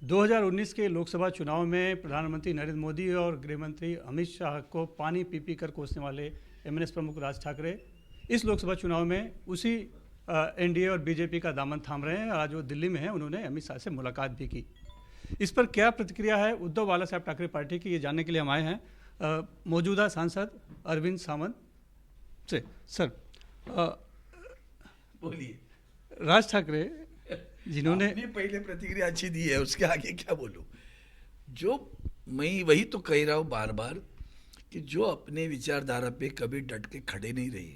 2019 के लोकसभा चुनाव में प्रधानमंत्री नरेंद्र मोदी और गृह मंत्री अमित शाह को पानी पी पी कर कोसने वाले एमएनएस प्रमुख राज ठाकरे इस लोकसभा चुनाव में उसी एनडीए और बीजेपी का दामन थाम रहे हैं। आज वो दिल्ली में हैं, उन्होंने अमित शाह से मुलाकात भी की। इस पर क्या प्रतिक्रिया है उद्धव बाला साहब ठाकरे पार्टी की, ये जानने के लिए हम आए हैं मौजूदा सांसद अरविंद सावंत से। सर बोलिए। राज ठाकरे जिन्होंने पहले प्रतिक्रिया अच्छी दी है, उसके आगे क्या बोलूं। जो मैं वही तो कह रहा हूं बार बार कि जो अपने विचारधारा पे कभी डट के खड़े नहीं रहे,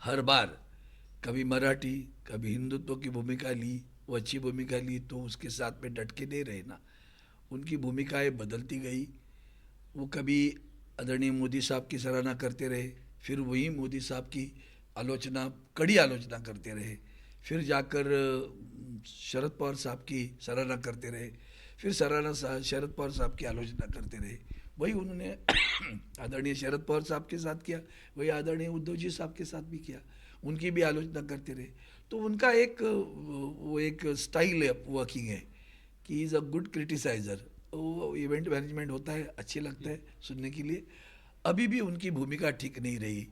हर बार कभी मराठी कभी हिंदुत्व की भूमिका ली, वो अच्छी भूमिका ली तो उसके साथ में डट के नहीं रहे ना, उनकी भूमिकाएं बदलती गई। वो कभी आदरणीय मोदी साहब की सराहना करते रहे, फिर वही मोदी साहब की आलोचना, कड़ी आलोचना करते रहे, फिर जाकर शरद पवार साहब की सराहना करते रहे, फिर शरद पवार साहब की आलोचना करते रहे। वही उन्होंने आदरणीय शरद पवार साहब के साथ किया, वही आदरणीय उद्धव जी साहब के साथ भी किया, उनकी भी आलोचना करते रहे। तो उनका एक स्टाइल है वर्किंग है कि इज़ अ गुड क्रिटिसाइजर। वो इवेंट मैनेजमेंट होता है, अच्छे लगता है सुनने के लिए। अभी भी उनकी भूमिका ठीक नहीं रही।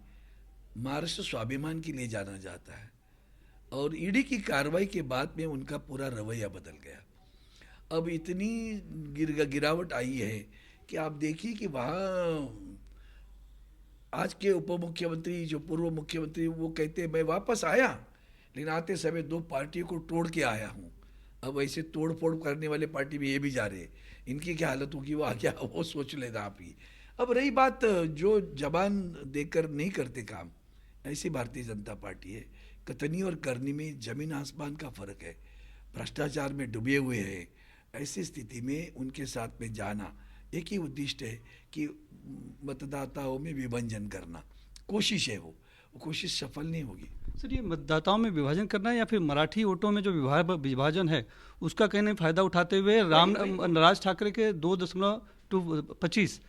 महाराष्ट्र स्वाभिमान के लिए जाना जाता है और ईडी की कार्रवाई के बाद में उनका पूरा रवैया बदल गया। अब इतनी गिरावट आई है कि आप देखिए कि वहाँ आज के उप मुख्यमंत्री, जो पूर्व मुख्यमंत्री, वो कहते हैं मैं वापस आया लेकिन आते समय 2 पार्टियों को तोड़ के आया हूँ। अब ऐसे तोड़ फोड़ करने वाले पार्टी में ये भी जा रहे, इनकी क्या हालत होगी वो आगे वो सोच लेना आप ही। अब रही बात जो जबान देकर नहीं करते काम, ऐसी भारतीय जनता पार्टी है। कथनी और करनी में जमीन आसमान का फर्क है, भ्रष्टाचार में डूबे हुए हैं। ऐसी स्थिति में उनके साथ में जाना, एक ही उद्देश्य है कि मतदाताओं में विभाजन करना, कोशिश है वो कोशिश सफल नहीं होगी। सर, ये मतदाताओं में विभाजन करना है या फिर मराठी वोटों में जो विभाजन है उसका कहीं ना फायदा उठाते हुए राज ठाकरे के 2.25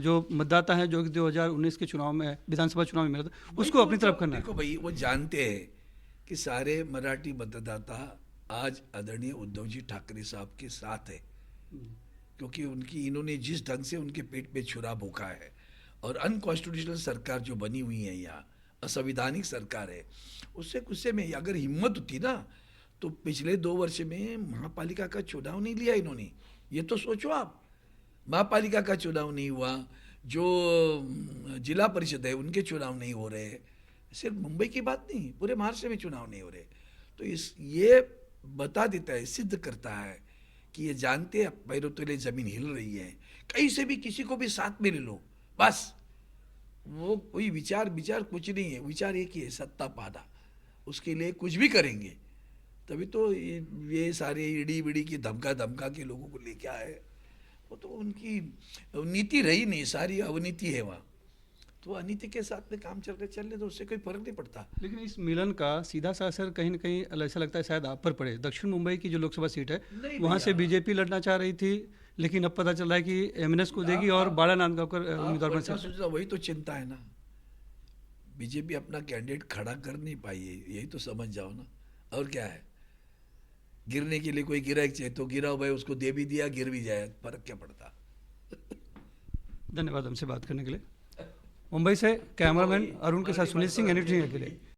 जो मतदाता हैं जो 2019 के चुनाव में, विधानसभा चुनाव में मिला था, उसको अपनी तरफ करना है। देखो भाई, वो जानते हैं कि सारे मराठी मतदाता आज आदरणीय उद्धव जी ठाकरे साहब के साथ है, क्योंकि इन्होंने जिस ढंग से उनके पेट पे छुरा भोंका है और अनकॉन्स्टिट्यूशनल सरकार जो बनी हुई है, यहाँ असंवैधानिक सरकार है, उससे गुस्से में अगर हिम्मत होती ना तो पिछले 2 वर्ष में महापालिका का चुनाव नहीं लिया इन्होंने। ये तो सोचो आप, महापालिका का चुनाव नहीं हुआ, जो जिला परिषद है उनके चुनाव नहीं हो रहे, सिर्फ मुंबई की बात नहीं, पूरे महाराष्ट्र में चुनाव नहीं हो रहे। तो ये बता देता है, सिद्ध करता है कि ये जानते हैं पैरों तले जमीन हिल रही है, कहीं से भी किसी को भी साथ में ले लो, बस वो कोई विचार कुछ नहीं है, विचार एक ही है, सत्ता पाना। उसके लिए कुछ भी करेंगे। तभी तो ये सारे ईडी बीडी की धमका के लोगों को लेके आए। वो तो उनकी नीति रही नहीं, सारी अवनीति है वहाँ। तो अनीति के साथ में काम चलने तो उससे कोई फर्क नहीं पड़ता। लेकिन इस मिलन का सीधा सा असर कहीं ना कहीं ऐसा लगता है शायद आप पर पड़े। दक्षिण मुंबई की जो लोकसभा सीट है वहाँ से बीजेपी लड़ना चाह रही थी, लेकिन अब पता चल रहा है कि एमएनएस को देगी और बाला नांदगांवकर उम्मीदवार बन सकते हैं। वही तो चिंता है ना, बीजेपी अपना कैंडिडेट खड़ा कर नहीं पाई है, यही तो समझ जाओ ना। और क्या है, गिरने के लिए कोई गिरा चाहिए तो गिराओ भाई, उसको दे भी दिया, गिर भी जाए, फर्क क्या पड़ता। धन्यवाद हमसे बात करने के लिए। मुंबई से कैमरामैन अरुण के साथ सुनील सिंह, NDTV के लिए।